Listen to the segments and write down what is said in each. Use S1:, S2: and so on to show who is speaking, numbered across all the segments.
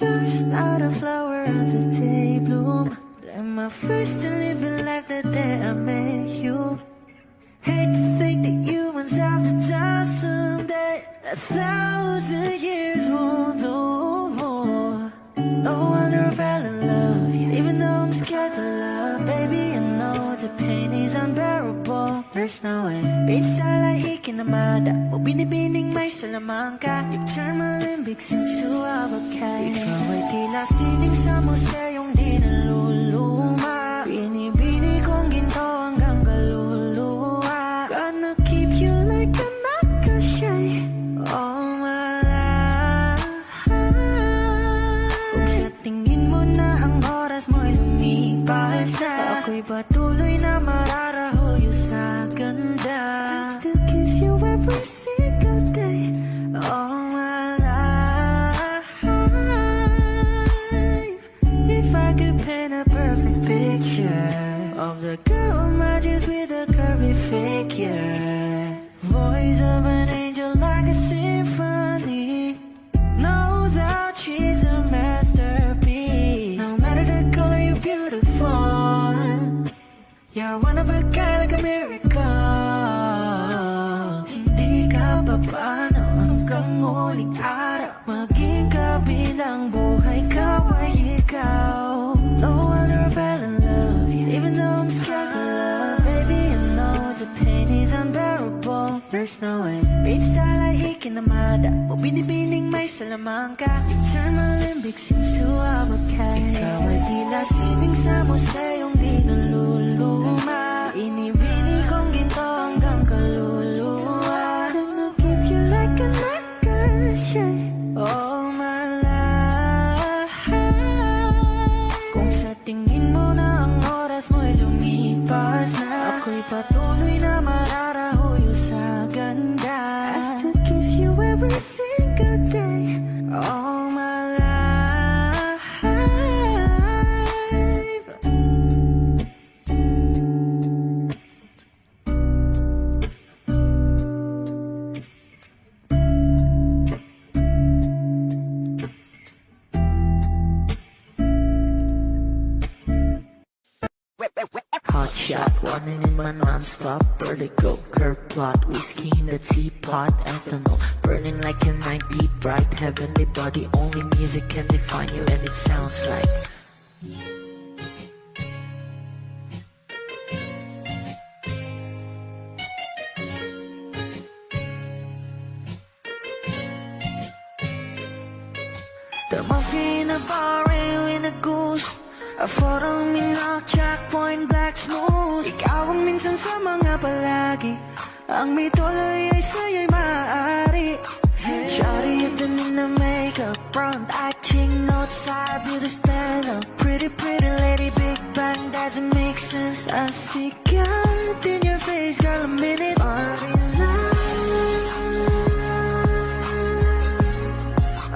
S1: first, not a flower of the day bloom. Like my first to living life the day I met you. Hate to think that you once have to die someday. 1,000 years won't do. No wonder I fell in love, yeah. Even though I'm scared to love, baby, I know the pain is unbearable. There's no way. Bitch, salay ikinamada. O binibining may salamangka. You turn my limbics into avocado. Ikaw ay tila sining sa museyong di naluluma. Binibini kong ginto hanggang kaluluwa. Gonna keep you like a nakashay all my life. Kung sa tingin mo na ang oras mo'y lumipas na, ako'y patuloy na mararahuyo sa ganda. I'll still kiss you every single day all my life. If I could paint a perfect picture of the girl of my dreams with a curvy figure, voice of an angel like a symphony, no doubt she's a masterpiece. No matter the color, you're beautiful. You're one of a kind, like a miracle. Hindi ka papaano hanggang muling araw. Maging kabilang buhay ka ay ikaw. No wonder I fell in love, yeah. Even though I'm scared to love, baby, I know the pain is unbearable. There's no way. Bitch, salay ikinamada. O binibining may salamangka. You turn my limbics into avocado. Ikaw ay tila sining sa museyong di naluluma. Inibini kong ginto hanggang kaluluwa. Gonna keep you like a nakashay all my life. Kung sa tingin mo na ang oras mo'y lumipas na, ako'y patuloy na mararahuyo sa ganda. I still kiss you every single day all my life. Hot shot, running in my non-stop vertigo. Curve plot, whiskey in the teapot, ethanol burning like a 9-beat bright heavenly body. Only music can define you, and it sounds like the muffin in a bar in a goose. A photo minok, checkpoint, black smooth. Ikaw ang minsan sa mga palagi. Ang may tuloy ay sa'yo'y maaari. Shawty, you've been in the makeup, front eye, cheek notes, side, beauty stand up. Pretty, pretty lady, big bang, doesn't make sense. I see God in your face, girl, a minute.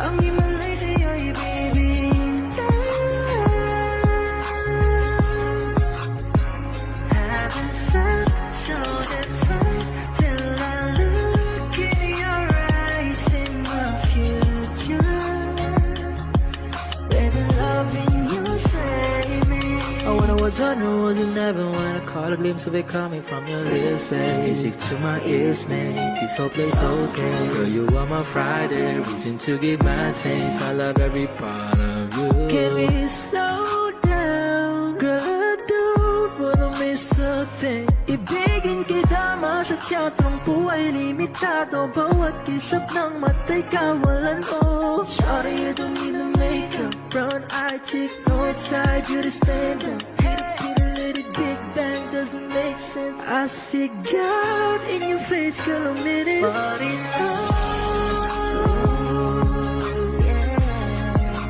S1: Ang himalay sa'yo'y baby. Genres you never wanna call a glimpse of it coming from your lips, babe. Music to my ears, make this whole place okay. Girl, you are my Friday, reason to give my taste. I love every part of you. Can we slow down, girl, I don't wanna miss a thing. Ibigin kita, masadya, trangpo ay limitado. Bawat kisap ng mata'y kawalan mo. Shawty, you don't need no makeup, brown eye, chick, north side, beauty stand up. Big bang doesn't make sense. I see God in your face, girl, a minute. But enough.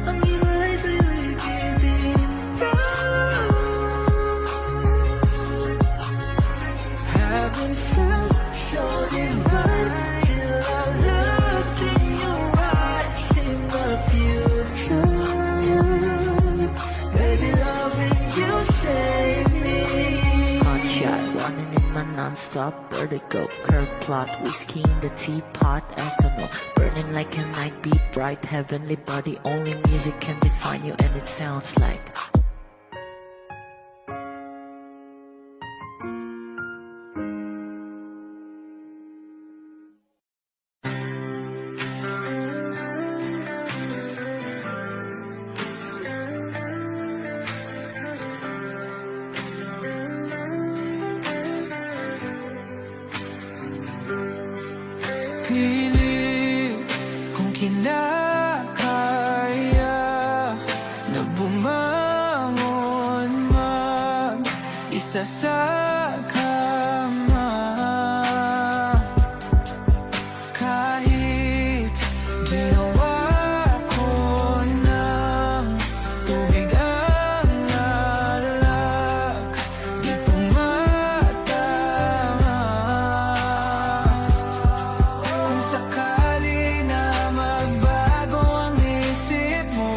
S1: Ang himalay sa'yo'y baby. Haven't felt so divine till I looked in your eyes in the future. Baby, loving you save me. Hot shot, running in my non-stop vertigo. Curve plot, whiskey in the teapot, ethanol mo. Burning like a night, beat bright, heavenly body. Only music can define you, and it sounds like
S2: pilit kung kinakaya na bumangon mag-isa sa kama. Kahit ginawa ko ng tubig ang alak, di tumatama. Kung sakali na magbago ang isip mo,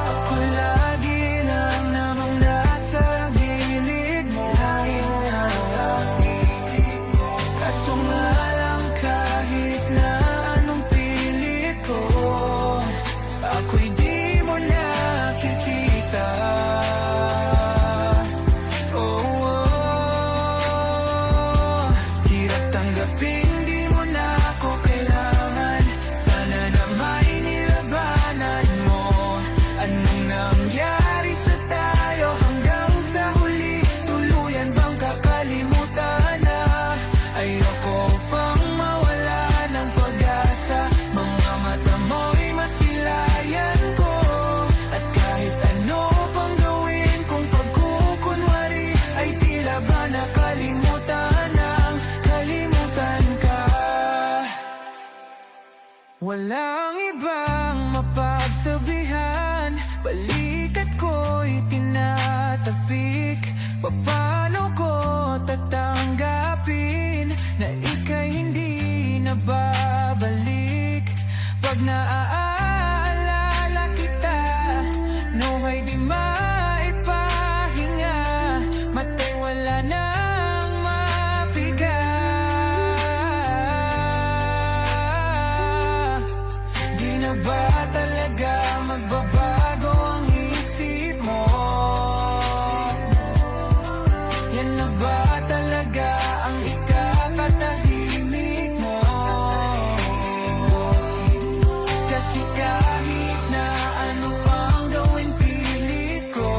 S2: ako lagi lang namang nasa gilid mo. Kaso nga lang kahit na anong pilit ko, ako'y di mo nakikita. Hirap tanggapin, di mo na ako kailangan. Sana na may nilabanan mo. Anong nangyari sa tayo hanggang sa huli? Tuluyan bang kakalimutan na? Ayoko pang mawala ng pag-asa. Mga mata mo'y masilayan ko. At kahit ano pang gawin kung pagkukunwari, ay tila ba nakalimutan ang kalimutan ka. Walang ibang mapagsabihan, balikat ko'y tinatapik. Paano ko tatanggapin na ika'y hindi na babalik? Pag naaalala kita, nawa'y di maipahinga. Mata'y wala nang mapiga. Di na ba talaga magbabago ang isip mo? Yan na ba talaga ang ikakatahimik mo? Kasi kahit na ano pang gawin pilit ko,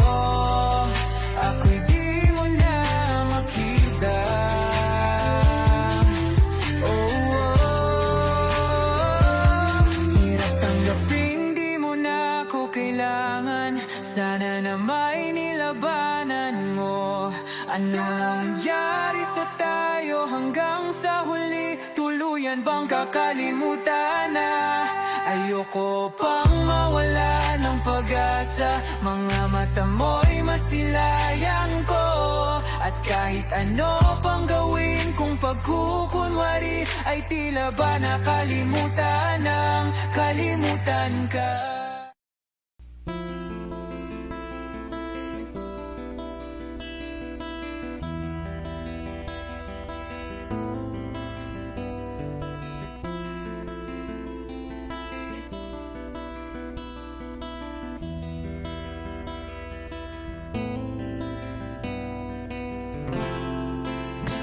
S2: ako'y di mo na makita. Hirap tanggapin, di mo na ako kailangan. Sana na may nilabanan mo. Ano nangyari sa tayo hanggang sa huli? Tuluyan bang kakalimutan na? Ayoko pang mawala ng pag-asa. Mga mata mo'y masilayan ko. At kahit ano pang gawin kung pagkukunwari, ay tila ba nakalimutan ng kalimutan ka.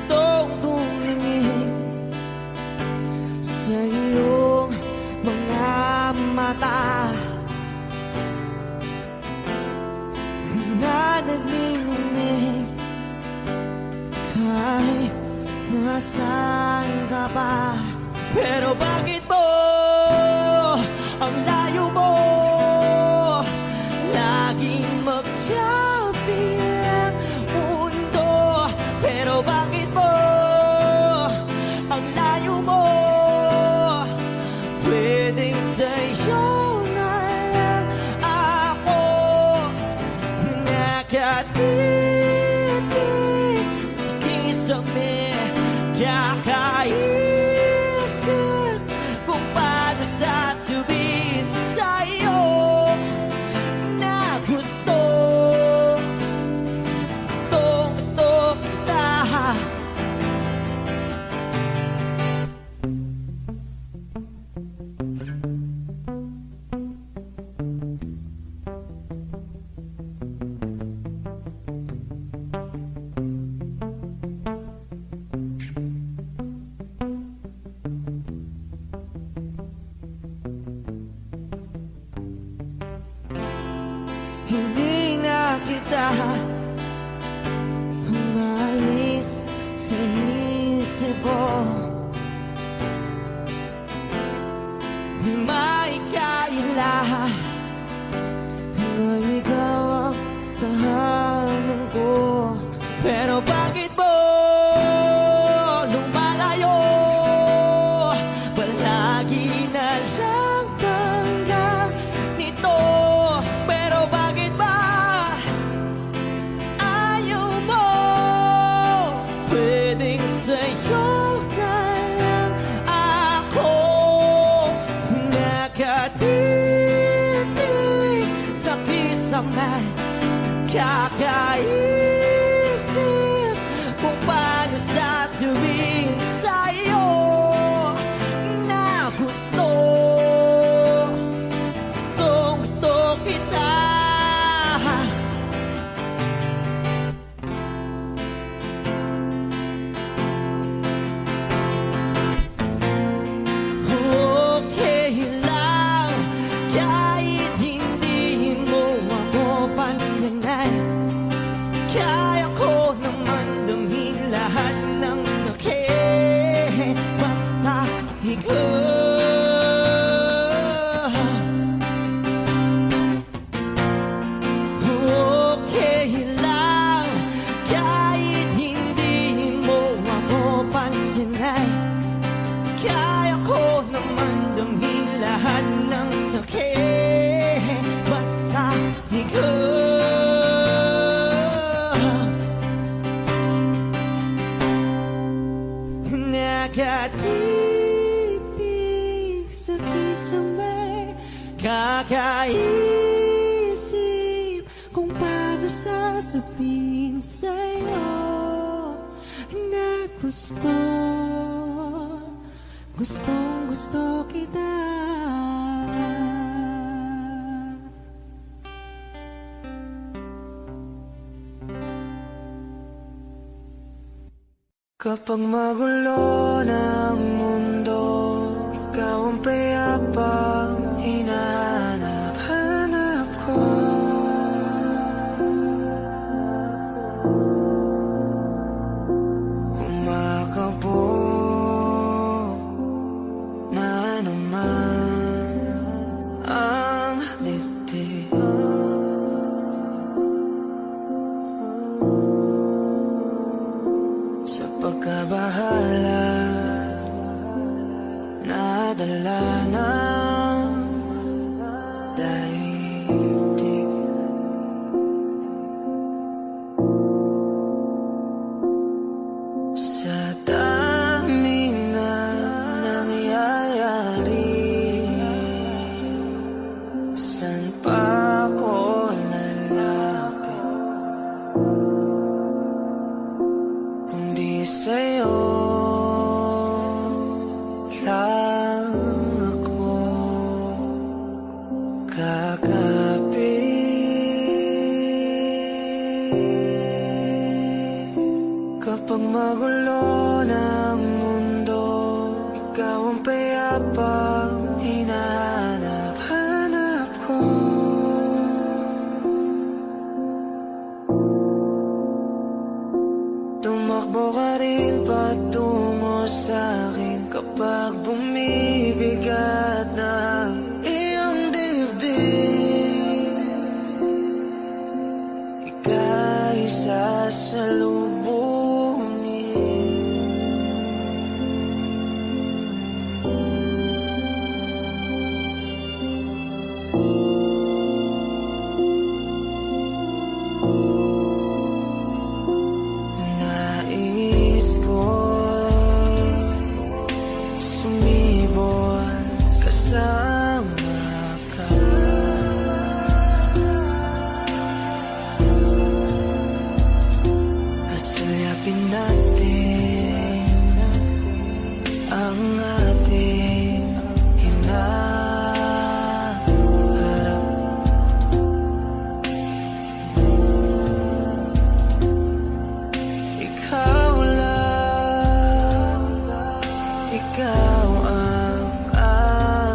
S1: gustong tumingin sa iyong mga mata. kita. Umalis sa isip ko, may kaila na ikaw ang tahanan ko. Pero bakit mo lumalayo? Palagi na lang tanggap nito. Pero bakit ba ayaw mo? Pwedeng sa'yo na lang ako nakatitig sa kisame. Kakaisip kung paano sasabihin sa'yo na gusto kita. Okay lang kahit hindi mo ako pansinin. Kaya ko naman damhin lahat ng sakit basta ikaw. Okay lang kahit hindi mo ako pansinin. Kaya ko naman damhin lahat ng sakit basta ikaw. Nakatitig sa kisame, kakaisip kung paano sasabihin sa'yo na gustong kita. Kapag magulo ng mundo, ikaw ang payapang hinahanap ko. Kumakabog na naman ang dibdib. Sa pagkabahala, nadala ng daigdig. Sa dami na nangyayari, saan pa ako lalapit kundi sa'yo lang ako kakapit. Kapag magulo ng mundo, ikaw ang payapang hinahanap ko. Tumakbo ka rin patungo sa'kin kapag bumibigat na iyong dibdib. Ika'y sasalubungin. Nais ko sumibol kasama ka. At sulyapin natin ang ating hinaharap. Ikaw lang, ikaw ang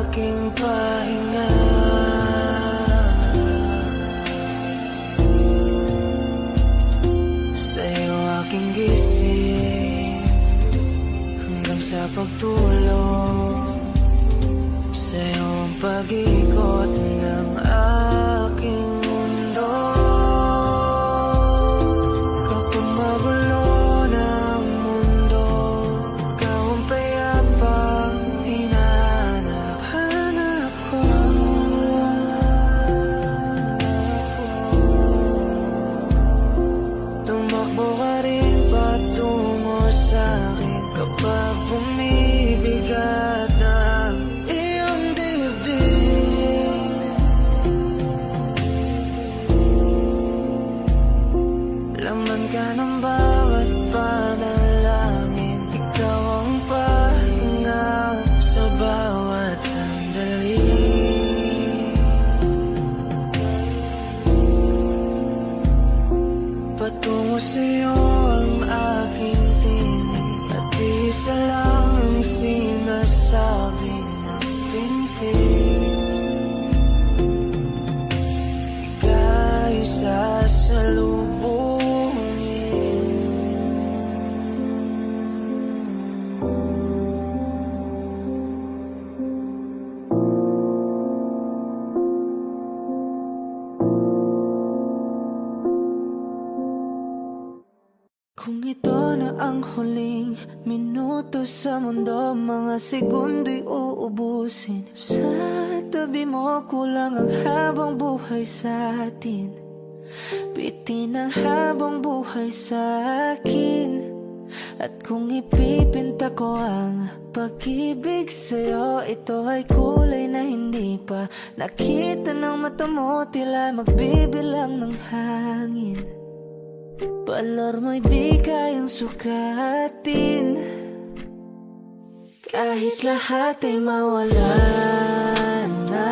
S1: aking pahinga. pagtulong sa iyong pag-ikot ng aking mundo. Kapag magulo ng mundo, ikaw ang payapang hinahanap ko. Tumakbo ka rin patungo sa'kin kapag bumibigat na ang iyong dibdib. Laman ka ng bawat panalangin, ikaw ang pahinga sa bawat sandali. Patungo sa'yo ang aking tinig, at isa lang ang sinasabi ng pintig. Ika'y sasalubungin. Kung ito na ang huling minuto sa mundo, mga segundo'y uubusin. Sa tabi mo kulang ang habang buhay sa atin. Bitin ang habang buhay sa akin. At kung ipipinta ko ang pag-ibig sa'yo, ito ay kulay na hindi pa nakita ng mata mo, tila magbibilang ng hangin. Balor mo'y di kayang sukatin, kahit lahat ay mawala na.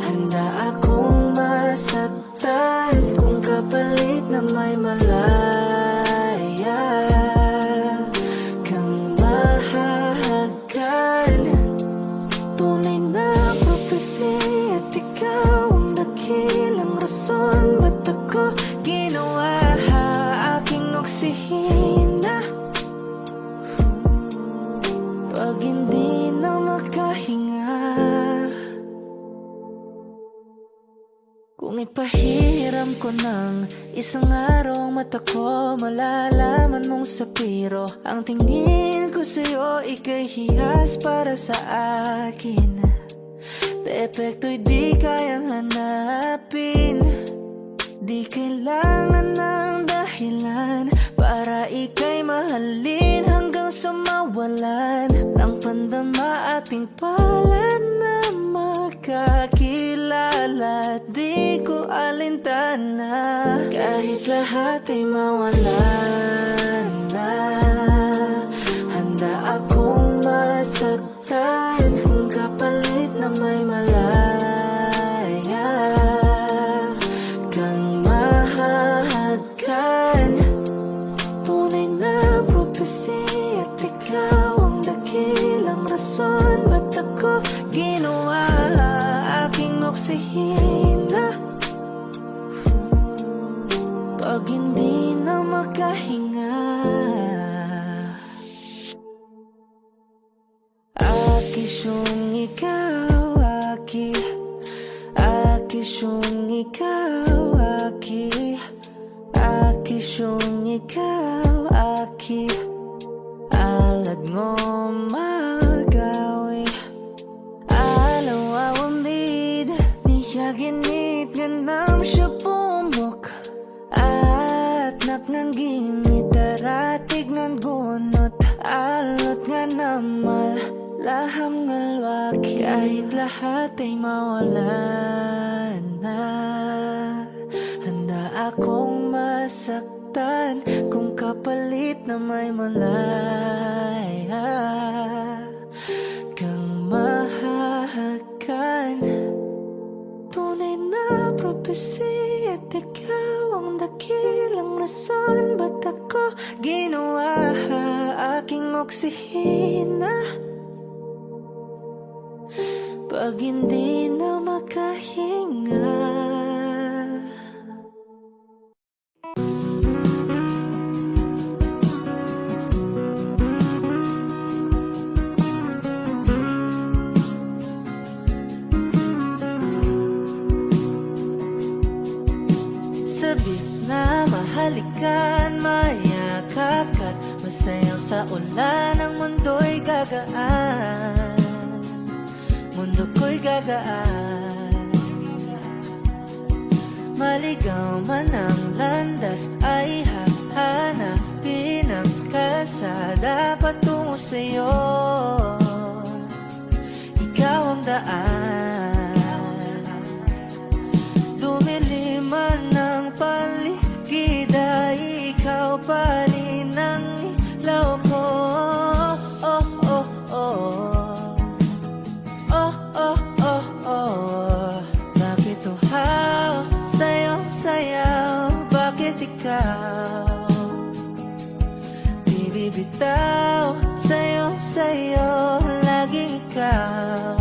S1: Handa akong masaktan kung kapalit na may malaya kang mahahagkan. Tunay na prophecy at ikaw ang dakilang rason ba't ako ginawa aking oksihina. Pag hindi na makahinga, kung ipahiram ko ng isang araw ang mata ko, malalaman mong sapiro ang tingin ko sa'yo, ika'y hiyas para sa akin. Depekto'y di kayang hanapin, di kailangan ng dahilan para ika'y mahalin hanggang sa mawalan ng pandama ating palad na makakilala. Di ko alintana kahit lahat ay mawalan na. Handa akong masaktan kung kapalit na may malaya kang mahahagkan. Tunay na prophecy at ikaw ang dakilang rason ba't ako ginawa aking oksihina. Pag hindi na makahinga, akisyong ikaw, akisyong ikaw, akisyong ikaw, alad ngo magawi, alaw awamid, niyaginit ganam siya pumok, at naknanggimit aratig ng gunot, alot nga namal laham ngalwaki. Kahit lahat ay mawalan na, handa akong masaktan kung kapalit na may malaya kang mahahagkan. Tunay na prophecy at ikaw ang dakilang rason ba't ako ginawa aking oksihina. Pag hindi na makahinga, halikan, mayakap ka't masayaw sa ulan. Ang mundo'y gagaan, mundo ko'y gagaan. Maligaw man ang landas ay hahanapin ang kalsada patungo sa'yo. Ikaw ang daan, dumilim man ang paligid ay ikaw pa rin ang ilaw ko. Oh, oh, oh. Oh, oh, oh, oh. Bakit uhaw sa'yong sayaw? Bakit ikaw di bibitaw? Sa'yong sayo, laging ikaw.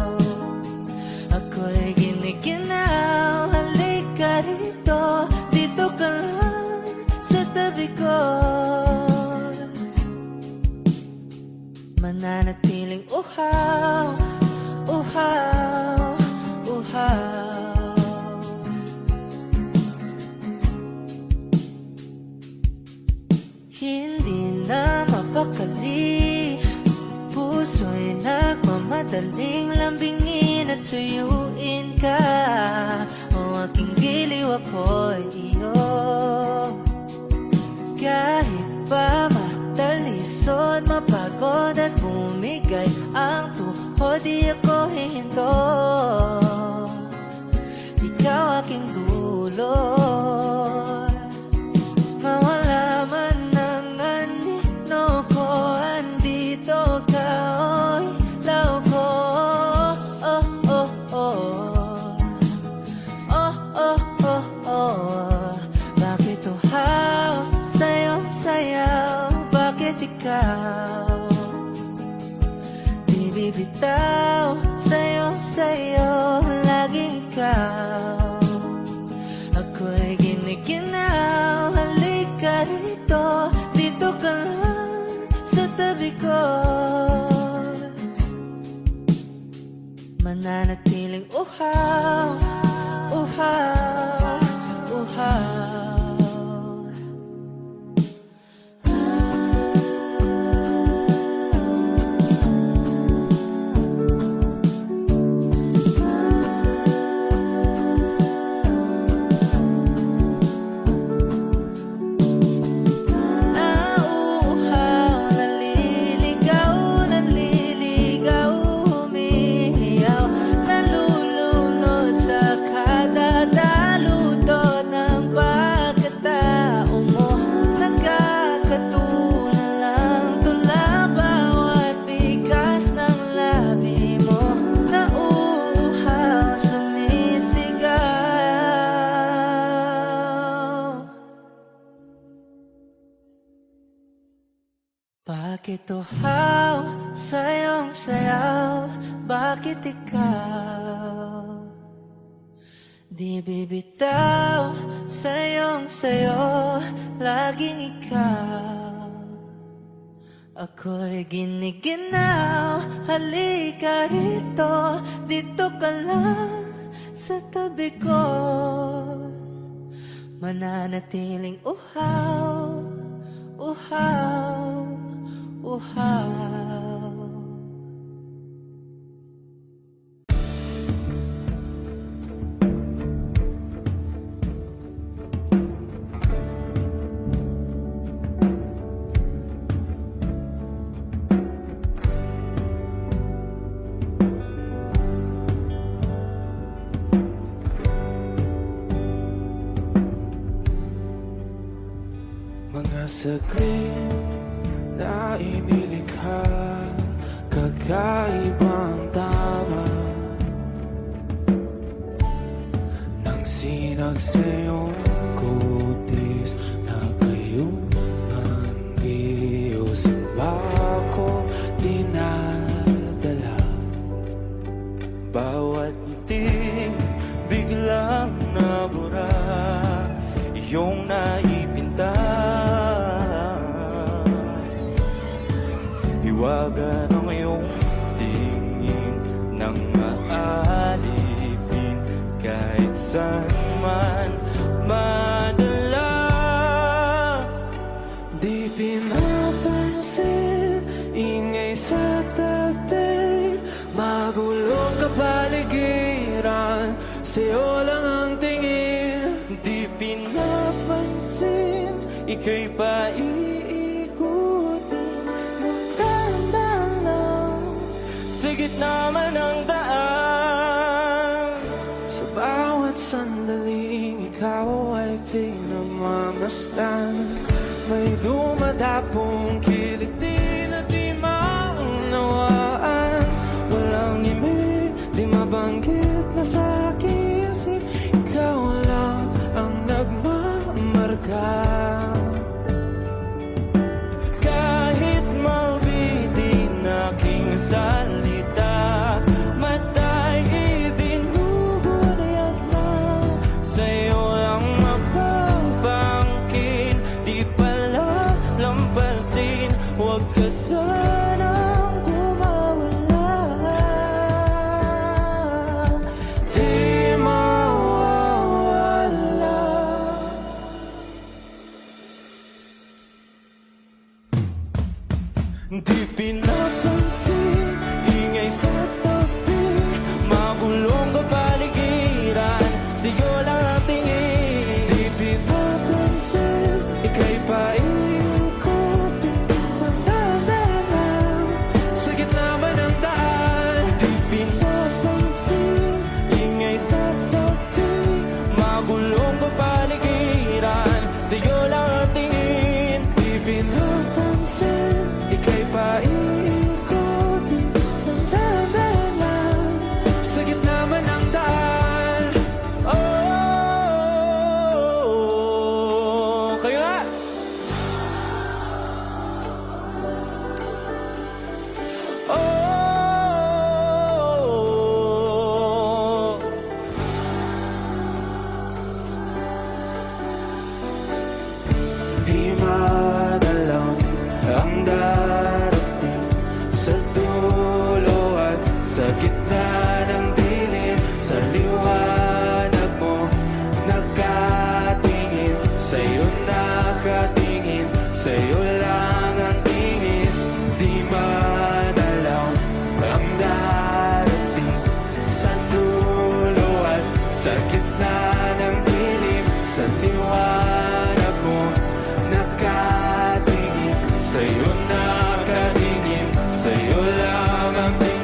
S1: Ako'y giniginaw, halika rito, dito ka lang sa tabi ko. Mananatiling uhaw, uhaw, uhaw. Hindi na mapakali, puso'y nagmamadaling lambingin at suyuin ka. O aking giliw, ako'y iyo. Kahit pa matalisod, mapagod at bumigay ang tuhod, di ako hihinto. Ikaw aking dulot, mawala man ang anino ko, andito ka, oy, law ko. Oh, oh, oh. Oh, oh, oh, oh. Bakit uhaw sa'yong sayaw? Bakit ikaw di bibitaw? Sa'yong sayo, laging ikaw. Ako'y giniginaw, halika rito, dito ka lang sa tabi ko. Mananatiling uhaw, uhaw, uhaw. Bakit uhaw sa'yong sayaw? Bakit ikaw di bibitaw? Sa'yong sayo, laging ikaw. Ako'y giniginaw, halika rito, dito ka lang sa tabi ko. Mananatiling uhaw, uhaw, uhaw.
S3: Mga saglit na inilikha, kakaibang tama nang sinag sa iyong kutis na kayo ng Diyos ang bako dinadala. Bawat ngiti biglang nabura, iyong naipinta. Hiwaga ng iyong tingin nang maalipin kahit saan man madala. daan. Sa'yo lang ang tingin, di pinapansin. Ika'y paiikutin ng dahan-dahan lang sa gitna man ng daan. Sa bawat sandaling ikaw ay pinagmamasdan. May dumadapong kilig di na di maunawaan. Walang ibig, di mabanggit na sa aking isip. Ikaw lang ang nagmamarka. Kahit mabitin aking salita, matay ibinubunayat na. Sa'yo ang magpapangkin, di pala lampasin. Huwag ka sanang kumawala, di mawawala. Di pinapansin, ingay sa tabi, magulong kapaligiran, sa'yo lang ang tingin. Di pinapansin, ika'y paikutin ng dahan-dahan sa gitna man ng daan. Di pinapansin, ingay sa tabi, magulong kapaligiran, sa'yo lang ang tingin. Di pinapansin, ika'y paikutin ng dahan-dahan sa gitna man ng daan. Oh, kayo nga! Oh, di madalaw ang darating sa dulo at sa gitna ng dilim. Sa liwanag mo nakatingin, sa'yo nakatingin, sa'yo lang ang tingin. Di madalaw ang darating sa dulo at sa gitna ng dilim. Sa liwanag mo nakatingin, sa'yo nakatingin, sa'yo lang ang tingin.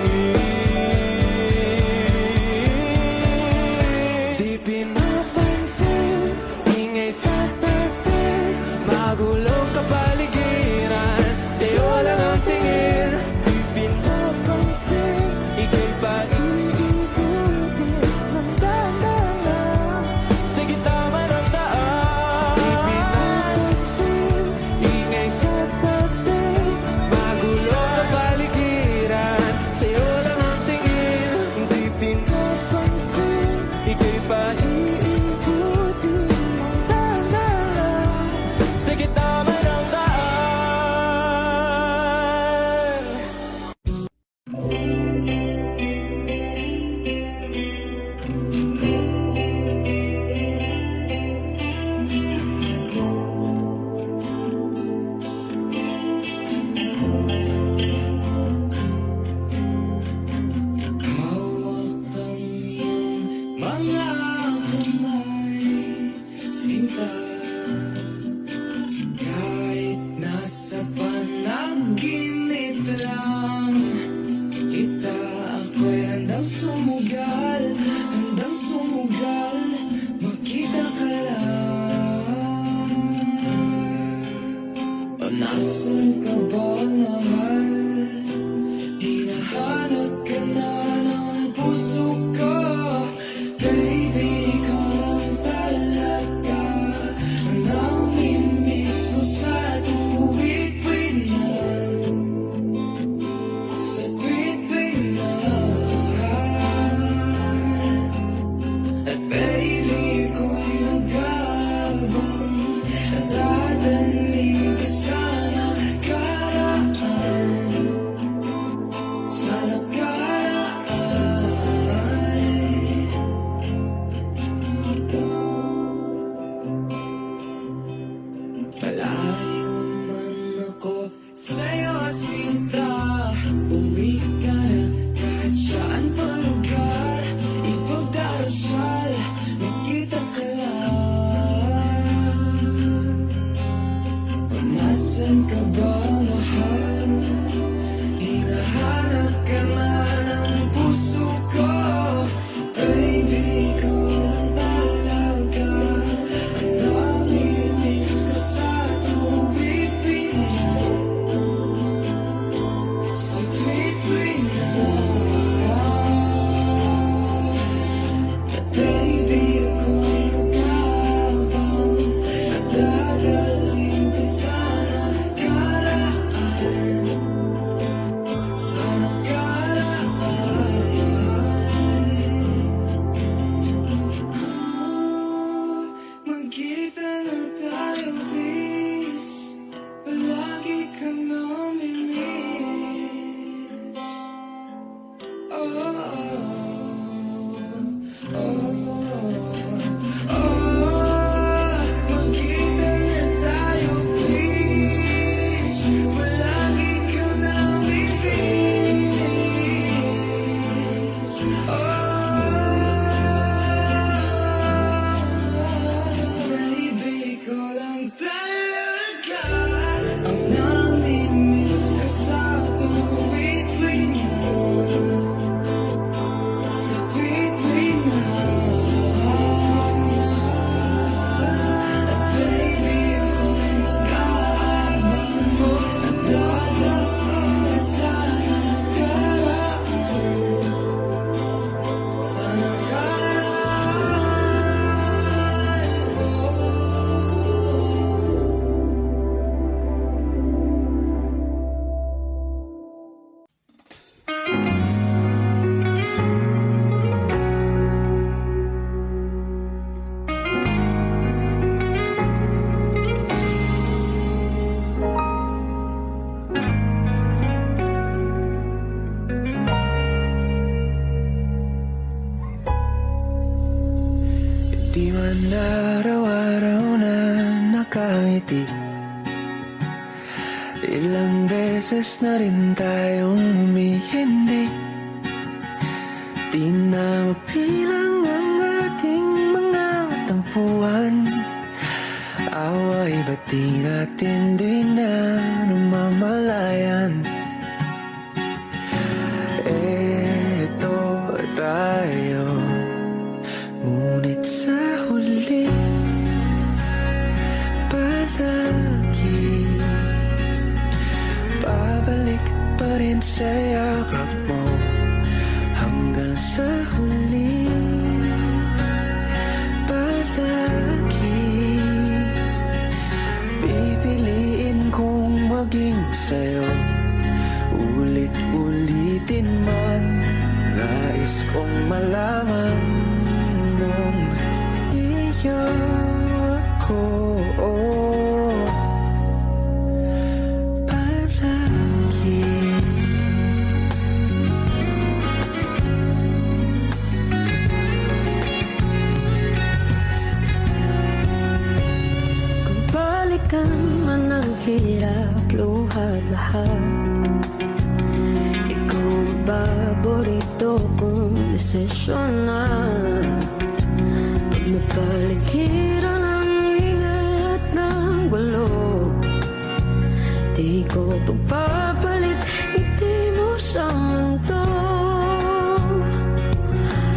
S3: Di pinapansin, ingay sa tabi, magulong kapaligiran, sa'yo lang ang tingin. Di pinapansin, ika'y paiikutin ng dahan-dahan sa gitna man ng daan. Di pinapansin, ingay sa tabi, magulong kapaligiran, sa'yo lang ang tingin. Di pinapansin, ika'y paiikutin ng dahan-dahan sa gitna man ng daan.
S2: Mga kamay, sinta, kahit nasa panaginip lang kita, ako'y handang sumugal, makita ka lang. O nasan ka ba, mahal? Hinahanap ka na ng puso ko. Baby, ikaw lang talaga ang namimiss ko sa tuwid-tuwid na, sa tuwid-tuwid na. At baby, ako'y nag-aabang, at dadaling ka sana karaan, sa nakaraan. Malayo man ako sa'yo, sinta, uwi ka na kahit saan pa lugar. Ipagdaras
S3: Di man araw-araw na nakangiti, ilang beses na rin tayong humihindi. Di na mapilang ang ating mga tampuhan. Away ba't di natin di na namamalayan? Eto tayo, ngunit sa huli palagi babalik pa rin sa yakap mo. Hanggang sa huli palagi pipiliin kong maging sa'yo. Ulit-ulitin man, nais kong malaman nung iyo ako. Palagi
S4: kung balikan man ang hirap, luhat lahat, ikaw ang paborito kong desisyon na. Pag napaligiran ang ingay at ng gulo, di ko pagpapalit, hindi mo sa mundo.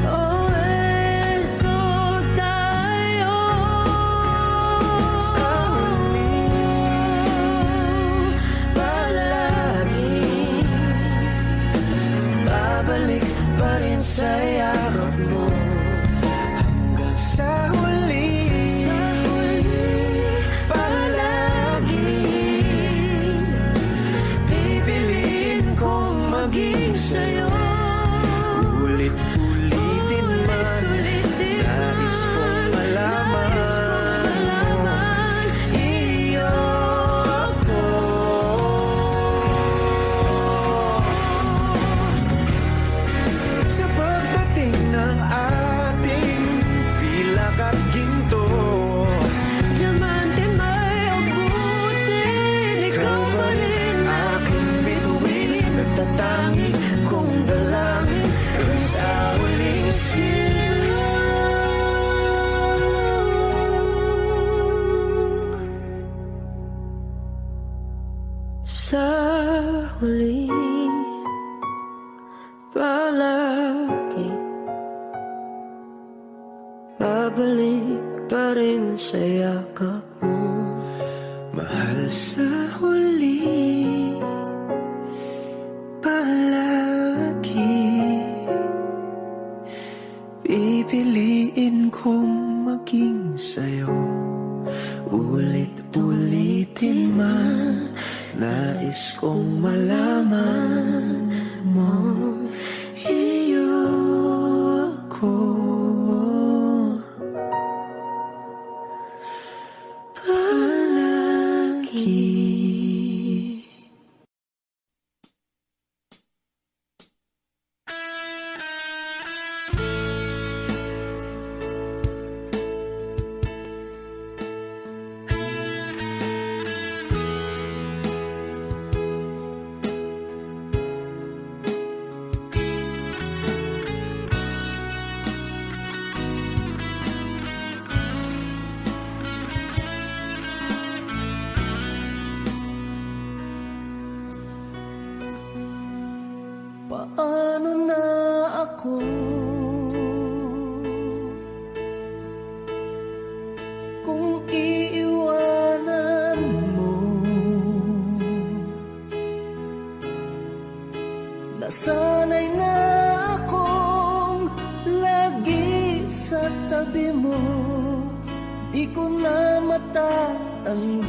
S4: Oh, eto tayo.
S3: sa huli
S4: Palagi
S3: babalik pa rin sa yakap mo. Hanggang sa huli palagi pipiliin kong maging sa'yo. Ulit-ulitin man, nais kong malaman iyo ako. Sa pagdating ng ating pilak at ginto,
S4: diamante may abutin, ikaw pa rin
S3: aking bituin, nagtatangi kong dalangin hanggang sa huling silo.
S4: sa huli. Palagi babalik pa rin sa yakap mo.
S3: Mahal sa huli palagi pipiliin kong maging sa'yo. Ulit-ulitin man, nais kong malaman mo iyo ako. Palagi.
S1: Paano na ako kung iiwanan mo? Nasanay na akong lagi sa tabi mo, di ko na matanggal.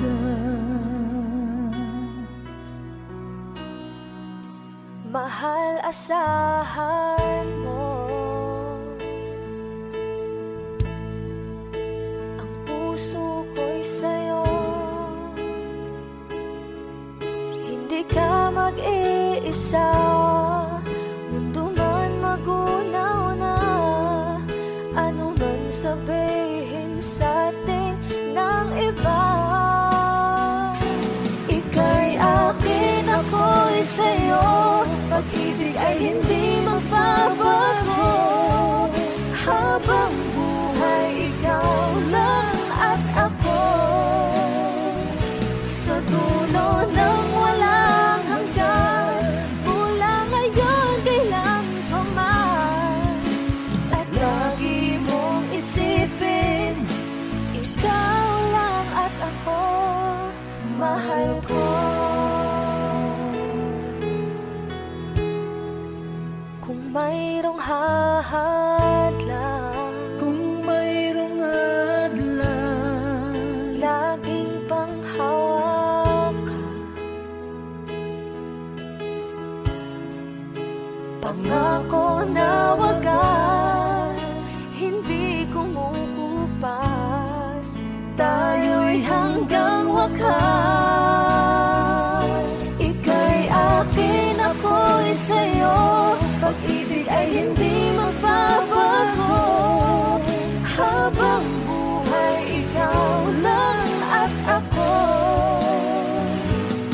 S4: Mahal, asahan mo ang puso ko'y sa'yo. Hindi ka mag-iisa, mundo man magunaw na, ano man sabihin wakas. Ika'y akin, ako'y sa'yo. Pag-ibig ay hindi magbabago. Habang buhay, ikaw lang at ako.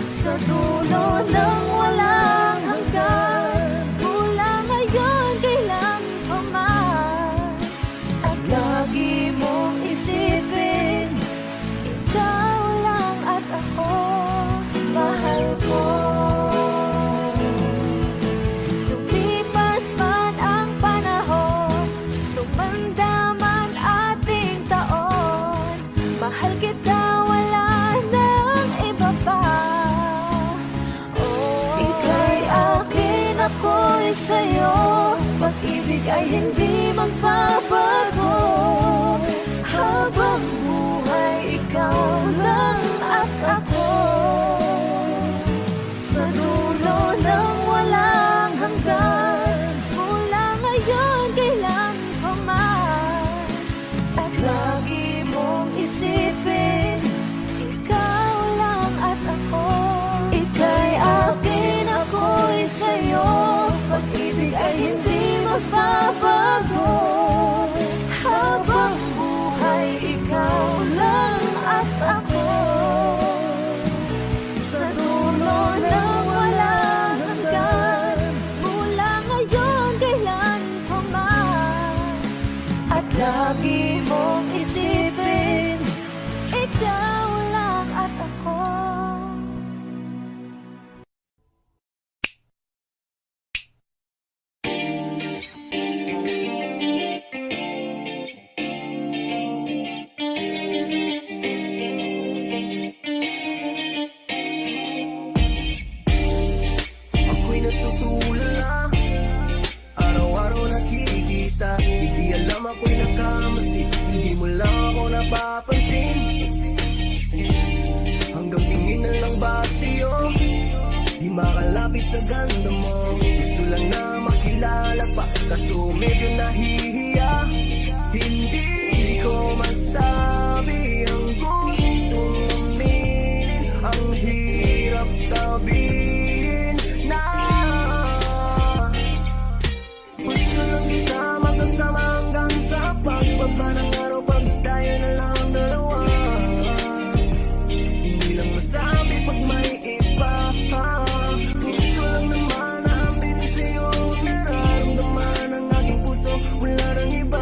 S4: Sa dulo ng walang hanggan, mula ngayon kailan pa man. At lagi mong isipin, ikaw lang at ako, mahal ko. Lumipas man ang panahon, tumanda man ating taon, mahal kita, wala nang iba pa. Ika'y akin, ako'y sa'yo. Pag-ibig ay hindi magbabago. Habang buhay, ikaw lang at ako. Sa dulo ng walang hanggan, mula ngayon kailan pa man. At lagi mong isipin, ikaw lang at ako. Ika'y akin, ako'y sa'yo. Pag-ibig ay hindi magbabago. Habang buhay, ikaw lang at ako. Sa dulo ng walang hanggan, mula ngayon kailan pa man. At lagi mong isipin, ikaw lang at ako.
S5: Ako'y natutulala, araw-araw nakikita. Hindi alam ako'y nakamasi, hindi mo lang ako napapansin. Hanggang tingin na lang ba sa'yo, di makalapit sa ganda mo. Gusto lang na makilala pa, kaso medyo nahihiya. Hindi ko masabi ang gustong aminin, ang hirap sabihin na gusto lang isama kasama hanggang sa pagbaba ng araw, pag tayo na lang ang dalawa. Hindi lang masabi pag may iba. Gusto lang naman na aminin sa'yo ang nararamdaman ng aking puso, wala nang iba.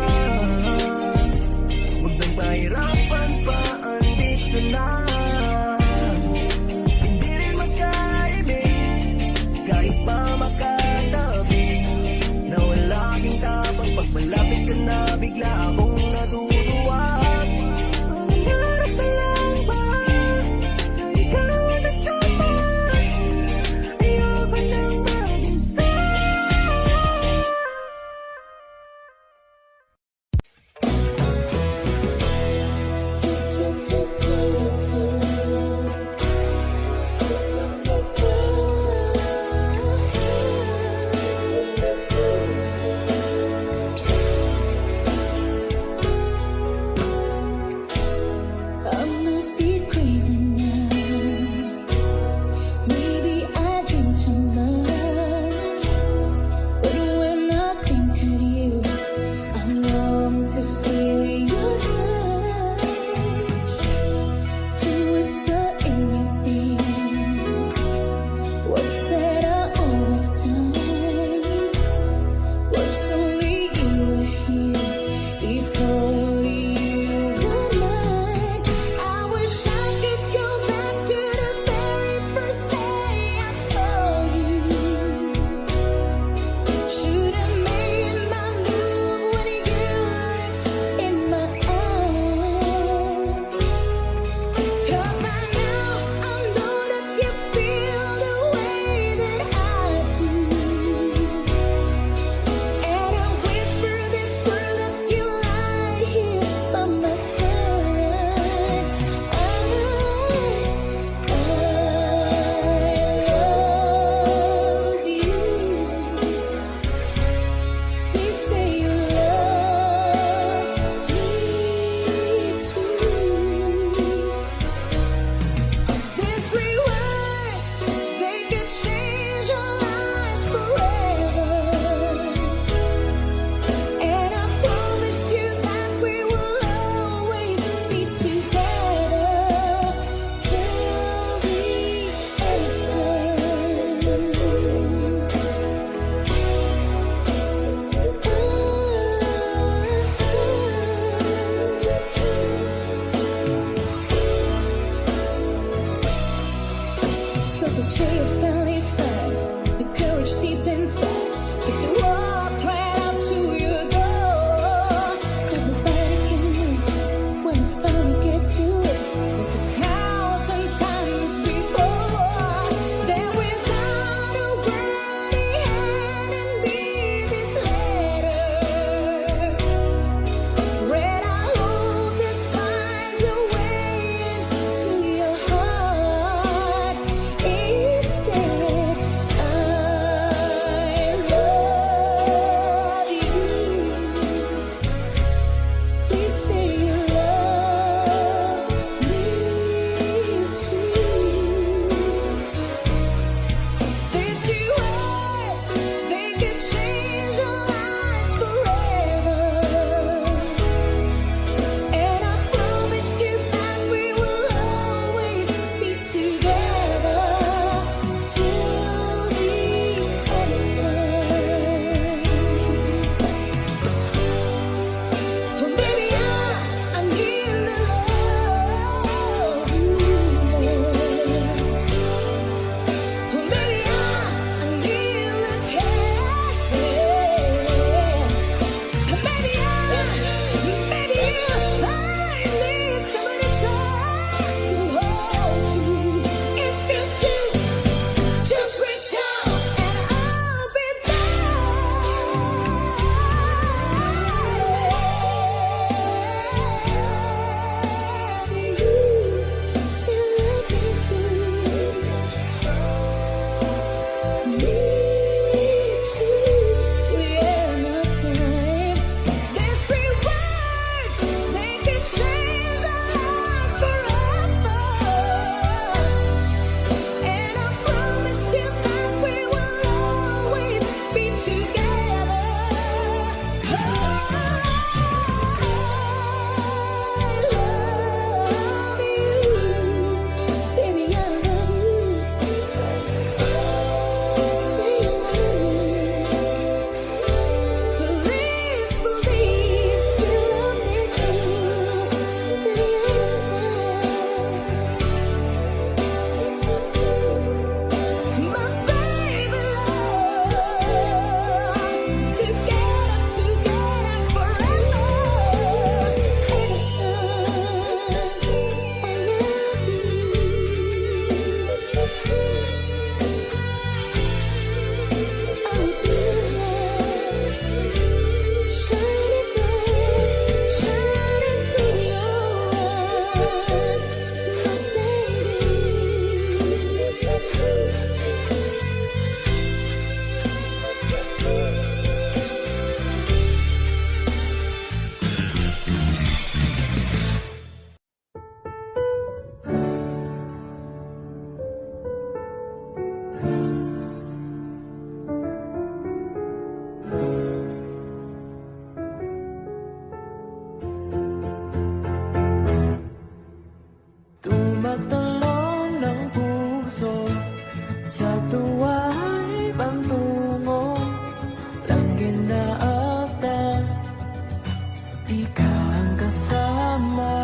S3: ikaw ang kasama.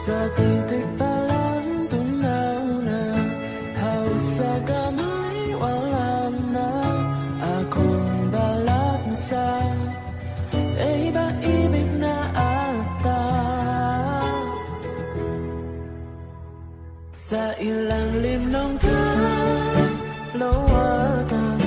S3: Sa titig pa lang tunaw na, halos sa kamay wala na. Akong balansa, iba-ibig na ata. Sa ilalim ng kalawatan,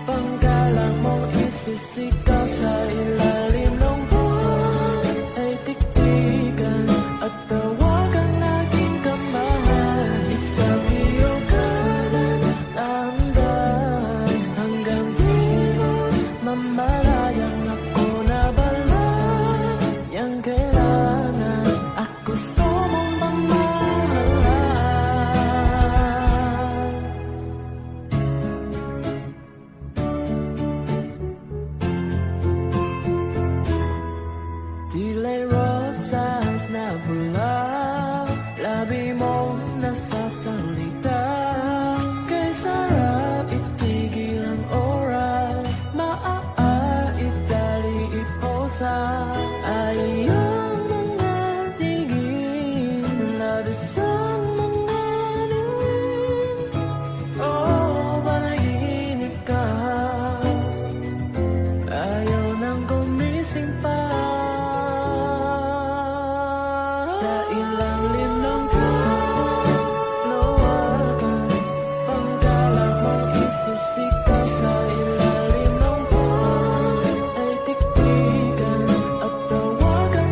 S3: panggalang mong isisigaw. Sa ilalim ng buwan ay tiktikan at tawagan aking kamahal. Isa siyo kanan tandaan, hanggang di mo mamalayang ako na balang yang kailangan. At gusto mong mamahalan. Tila'y rosas na bula, labi mong nasasalita. Kay sarap itigil ang oras, maaitali iposa. Ayang mga tigil, labis ang mga ningin. Oh, panaginip ka, ayaw nang gumising pa. Sa ilalim ng kalawatan, panggalang mong isisigaw. Sa ilalim ng buwan ay tiktikan at tawagan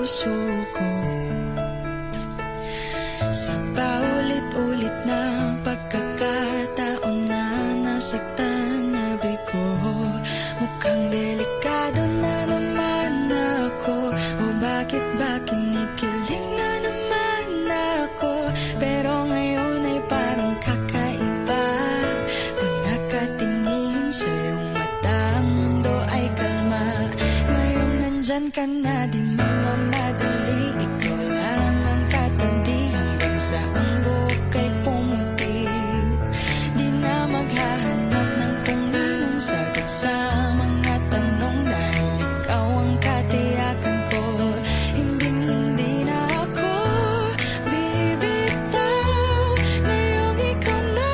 S6: puso ko. Sa paulit-ulit na pagkakataon na nasaktan na bigo, mukhang delikado na naman ako. O bakit ba kinikilig na naman ako? Pero ngayon ay parang kakaiba. Pag nakatingin sa iyong mata, ang mundo ay kalma. Ngayon nandyan ka na, di mamamadali. Ikaw lang ang katabi hanggang sa ang buhok ay pumuti. Di na maghahanap ng kung anong sagot sa mga tanong, dahil ikaw ang katiyakan ko. Hindi na ako bibitaw. Ngayong ikaw na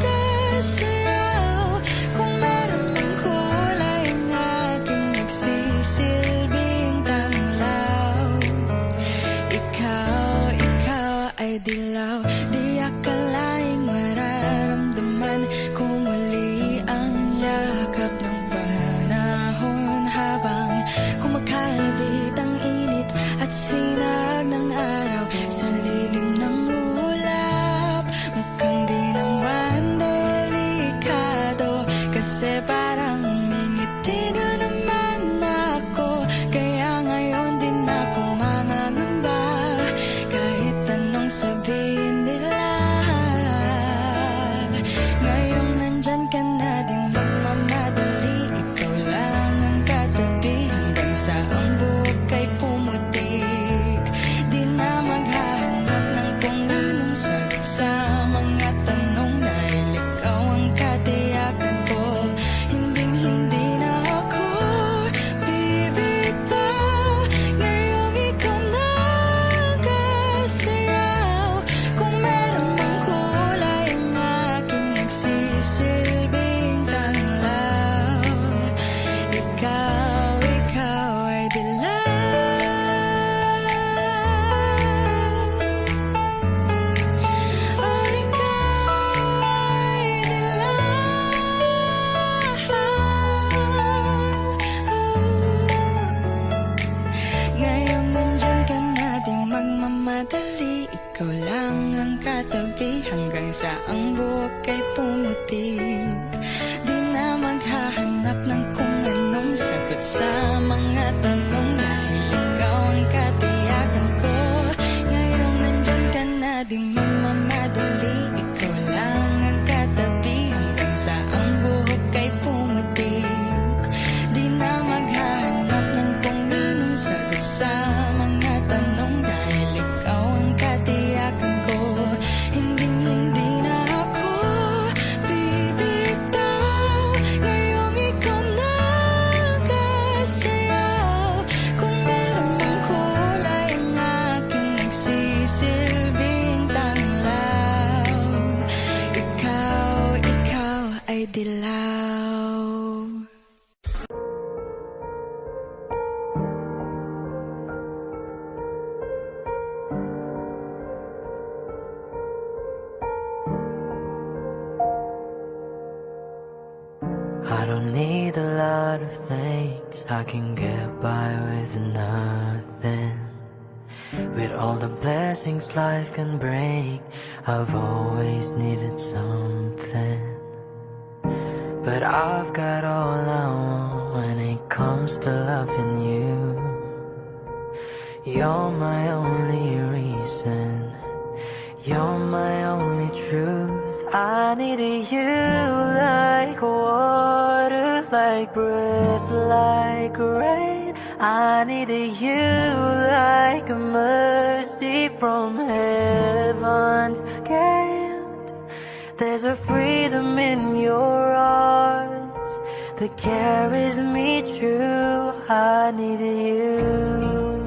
S6: kasayaw. Kung meron mang kulay ang aking nagsisilbing tanglaw. Ikaw ay dilaw. Di akalaing mararamdaman ko muli ang yakap ng panahon, habang kumakalbit ang init at sinag ng araw sa lilim ng ulap. Mukhang di naman delikado, kasi parang umingiti na naman ako. Kaya ngayon din ako mangangamba, kahit anong sabihin nila. Ngayong nandyan ka na, di magmamadali. Ikaw lang ang katabi hanggang sa ang buhok ay pumutik. Di na maghahanap ng kung anong sagot sa mga tanong, dahil ikaw ang katiyakan ko. Hindi na ako bibitaw. Ngayong ikaw na kasayaw. Kung meron mang kulay ang aking nagsisilbing tanglaw. Ikaw ay dilaw. Oh, ikaw ay dilaw. Ngayong nandyan ka na, di magmamadali. Ikaw lang ang katabi hanggang sa ang buhok ay pumutik. Di na maghahanap ng kung anong sagot sa mga tanong, dahil ikaw ang katiyakan ko. Ngayong nandyan ka na, di magmamadali. Ikaw lang ang katabi hanggang sa ang buhok ay pumutik. Di na maghahanap ng kung anong sagot sa mga tanong, dahil ikaw ang katiyakan ko. Hindi na ako bibitaw. Ngayong ikaw na kasayaw. Kung meron mang kulay ang aking nagsisilbing tanglaw. Ikaw ay dilaw.
S1: I don't need a lot of things, I can get by with nothing. With all the blessings life can bring, I've always needed something. But I've got all I want when it comes to loving you. You're my only reason, you're my only truth. I needed you like water, like breath, like rain. I needed you like a mercy from heaven's gate. There's a freedom in your arms that carries me through. I needed you.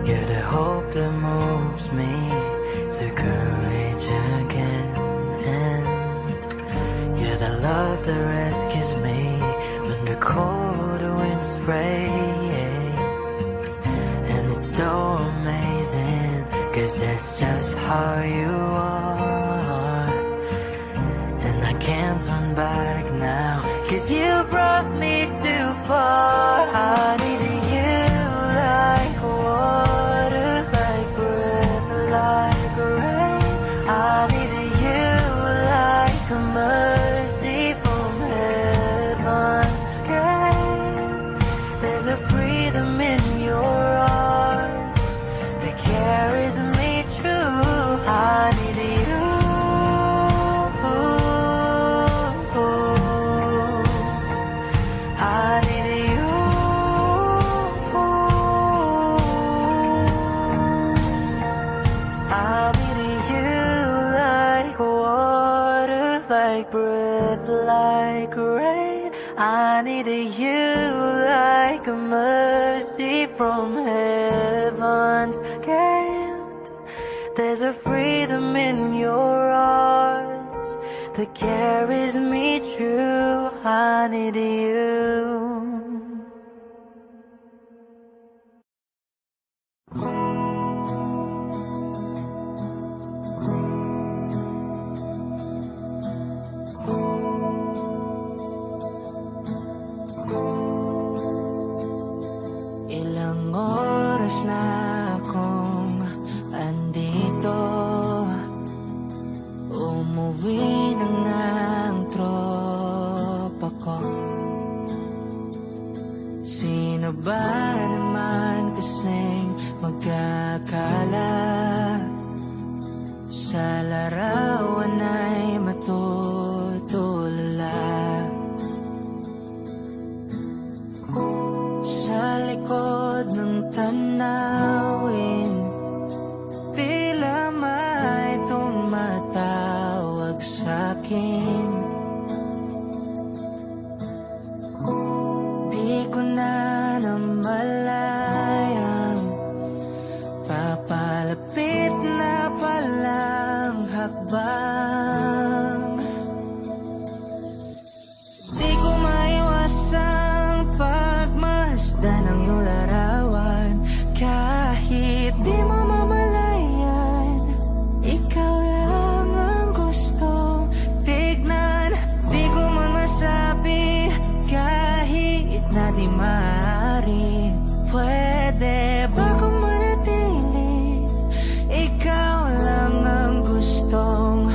S1: You're the hope that moves me to courage again, and you're the love that rescues me when the cold winds rain. And it's so amazing, 'cause that's just how you are. And I can't turn back now, 'cause you brought me too far. I needed you like water, like breath, like rain. I needed you like a mercy from heaven's gate. There's a freedom in your arms that carries me through. I need you. I need you. I need you like water, like breath, like rain. I need you like a mercy from heaven's gate. There's a freedom in your arms that carries me through. I need you. Ilang oras na akong andito, umuwi na nga ang tropa ko. Sino ba naman kasing magkakala sa larawan ay matutulala? Sa likod ng tanawin, tila may tumatawag sa'kin. Di ko na namalayang papalapit na palang hakbang. Di ko maiwasang pagmasdan ng iyong larawan. Kahit di mo mamalayan, ikaw lang ang gustong tignan. Di ko man masabi kahit na di maaari. Pwede ba kung manatili? Ikaw lang ang gustong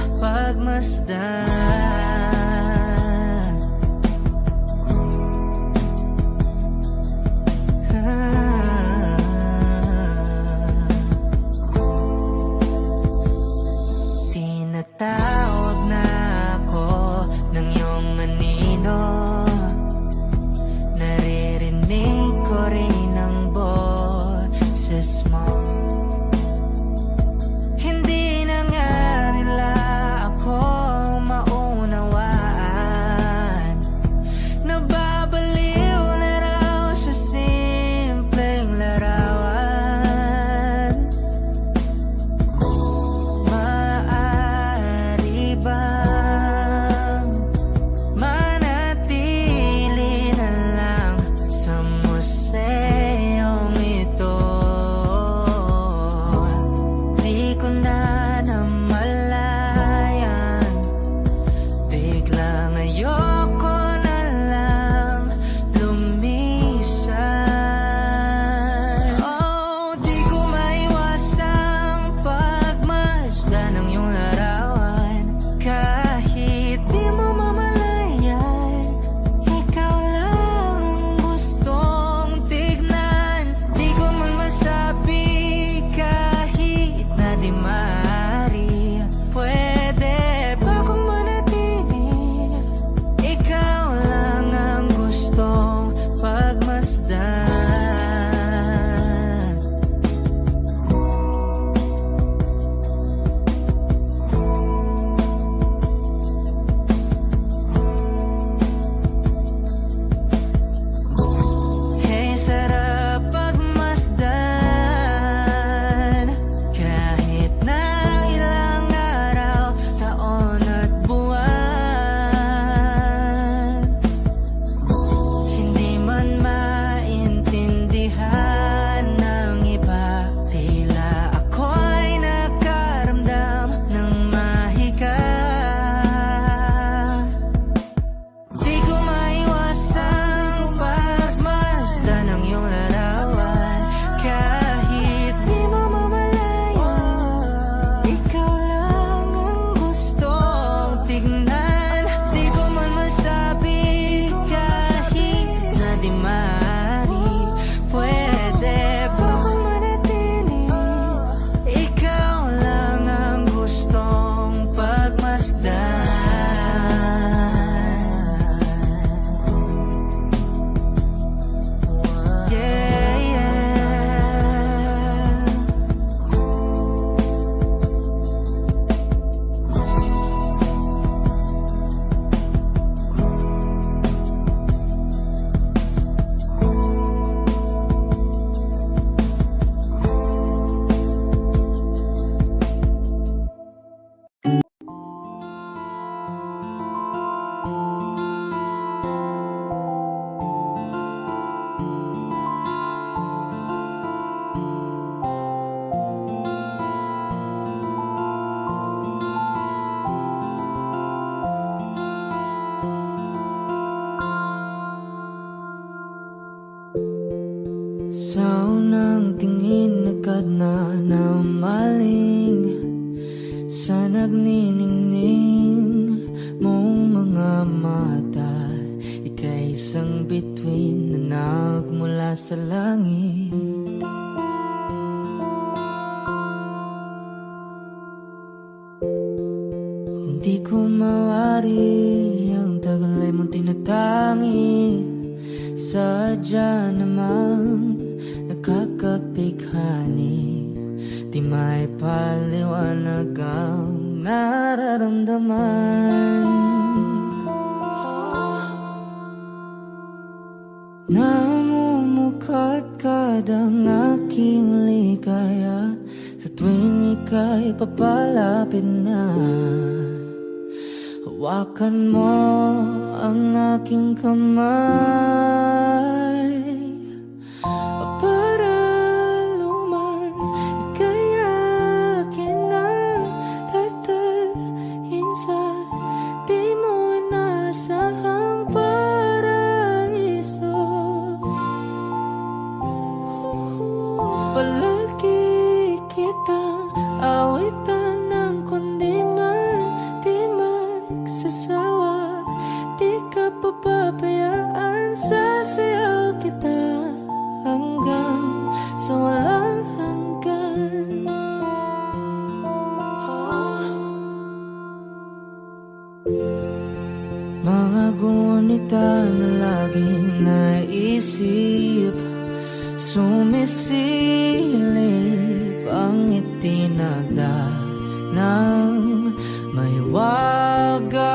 S3: ka na namaling sa nagniningning mong mga mata. Ika'y isang bituin na nagmula sa langit. Hindi ko mawari ang tagal ay mong tinatangi. Sadya namang nakakapighani. Di may paliwanag ang nararamdaman. Namumukadkad ang aking ligaya sa tuwing ika'y papalapit na. Hawakan mo ang aking kamay para luman ika'y akin ang tatalhin sa di mo inasahang paraiso. Palagi kitang awitan ng kundi man di magsasawa. Di ka papabayaan, sasayaw kita hanggang sa walang hanggan. Mga gunita na laging naisip, sumisilip ang itinagda ng mahiwagang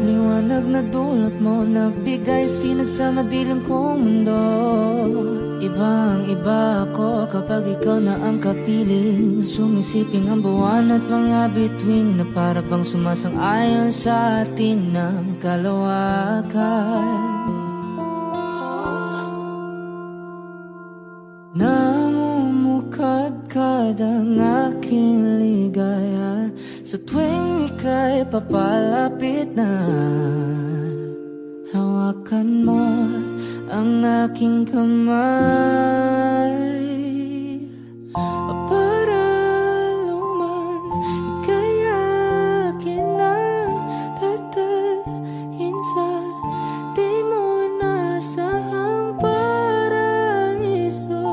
S3: liwanag na dulot mo, nagbigay sinag sa madilim kong mundo. Ibang iba ako kapag ikaw na ang kapiling, sumisiping ang buwan at mga bituin na para bang sumasang-ayon sa atin ng kalawakan. Namumukadkad ang aking ligaya sa tuwing ika'y papalapit na. Hawakan mo ang aking kamay para luman ika'y akin ang tatalhin sa di mo inasahang paraiso.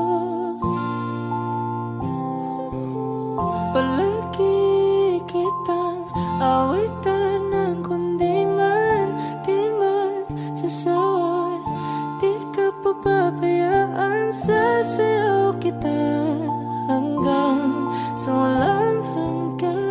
S3: Palagi kitang awitan ng kundi man di magsasawa. Di ka papabayaan, sasayaw kita hanggang sa walang hanggan.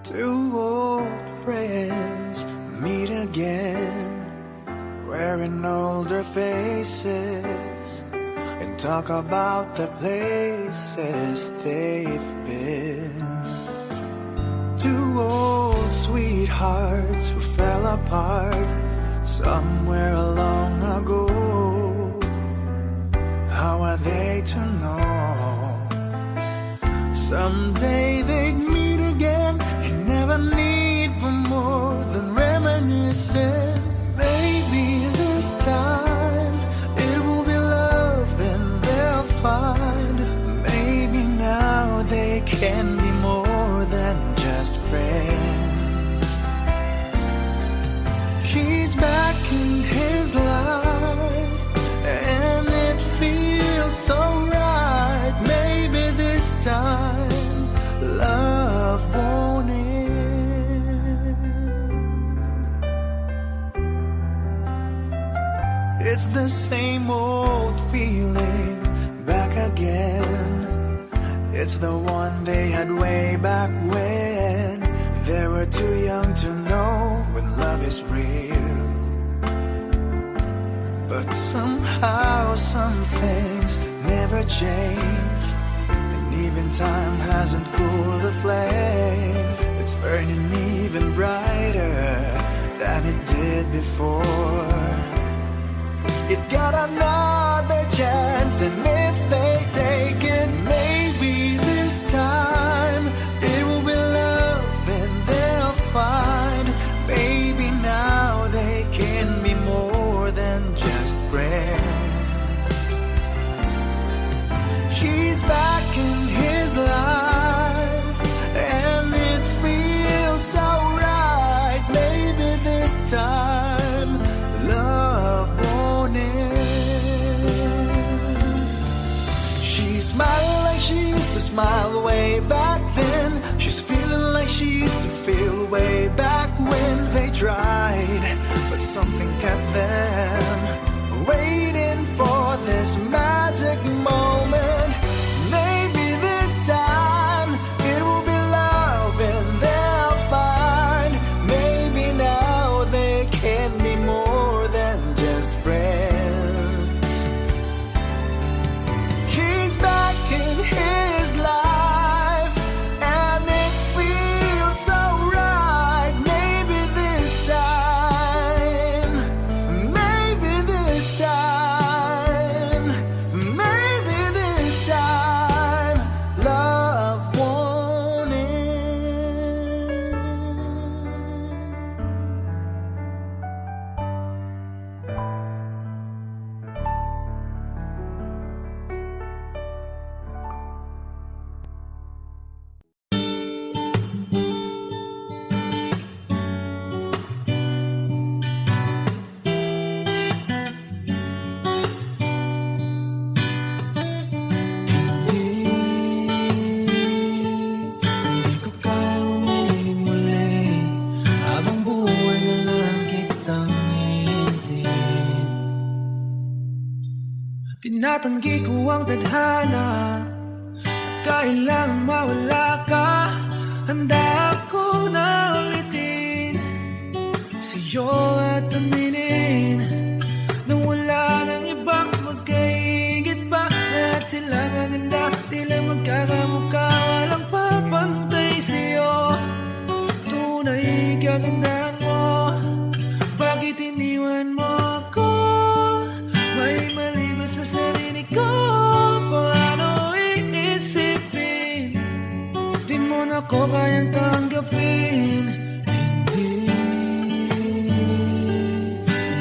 S7: Two old friends meet again, wearing older faces, and talk about the places they've been. Two old sweethearts who fell apart somewhere long ago. How are they to know? Someday they'd meet again and never need for more than reminiscing. Maybe this time it will be love and they'll find. Maybe now they can be more than just friends. He's back in his life and it feels so right. Maybe this time love won't end. It's the same old feeling back again. It's the one they had way back when they were too young to know when love is real. But somehow some things never change, and even Even time hasn't cooled the flame. It's burning even brighter than it did before. It got another chance, and if they take it, maybe this time it will be love and they'll find. Maybe now they can be more than just friends. She's back in his life, and it feels so right. Maybe this time love won't end. She's smiling like she used to smile way back then. She's feeling like she used to feel way back when they tried, but something kept them waiting for this magic moment. Maybe this time it will be love and they'll find. Maybe now they can be more than just friends. He's back in his life, and it feels so right. Maybe this time, maybe this time, maybe this time, love won't end.
S2: Hindi ko kaya umiling muli, habang buhay na lang kitang iintin. Tinatanggi ko ang tadhana, at kailangan mawala ka. Handa ako na ulitin sa'yo at aminin na wala nang ibang magkaigit pa. At sila maganda, tila magkakamukha, walang papantay sa'yo. Tunay kagandahan mo, bakit iniwan mo ako? May mali ba sa sarili ko? Paano iisipin? Di mo na ko kayang tanggapin.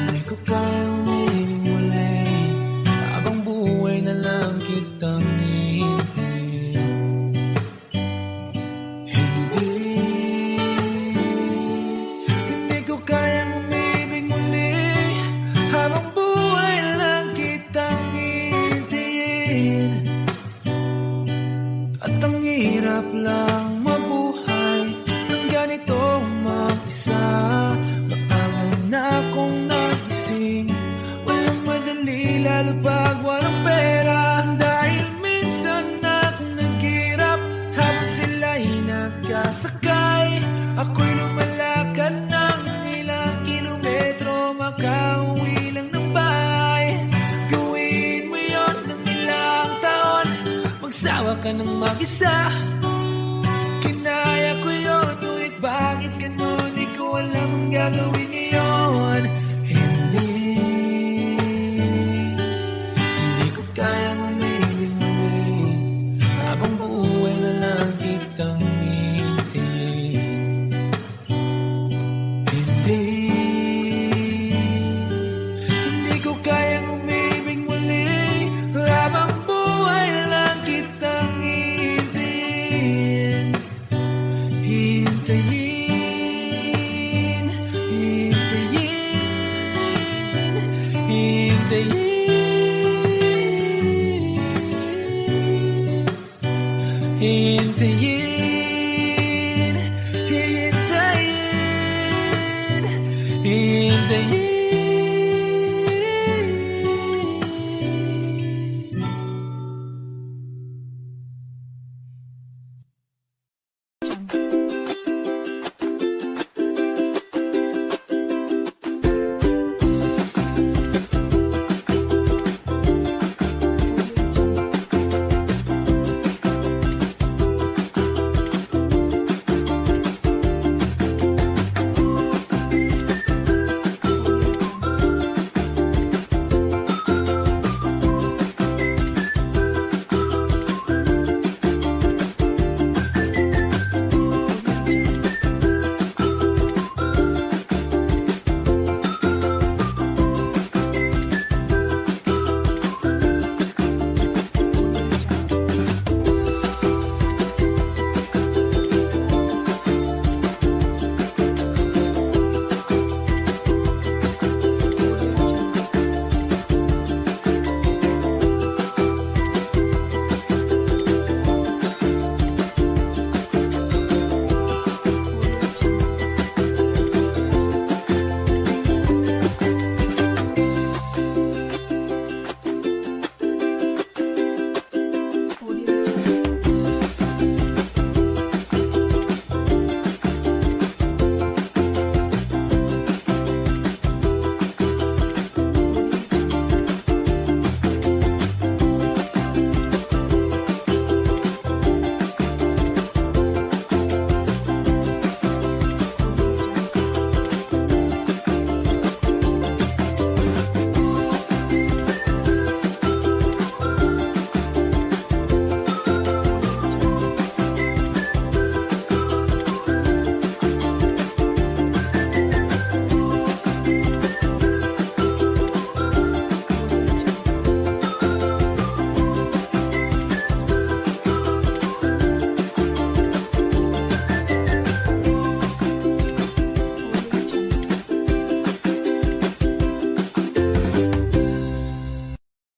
S2: Hindi ko kaya umiling muli, habang buhay na lang kitang iintin. Hindi ko kayang umibig muli, habang buhay lang kitang iintin. At ang hirap lang mabuhay ng ganito mag-isa. Maaman na akong nagising, walang madali lalo pag walang pera. Dahil minsan na akong naghirap, habang sila'y nagkasakay. Ako'y lumalakad ng ilang kilometro, makauwi lang ng bahay. Gawin mo yon ng ilang taon, magsawa ka ng mag-isa. Kinaya ko yun, ngunit bakit ganun? Di ko alam ang gagawin ngayon.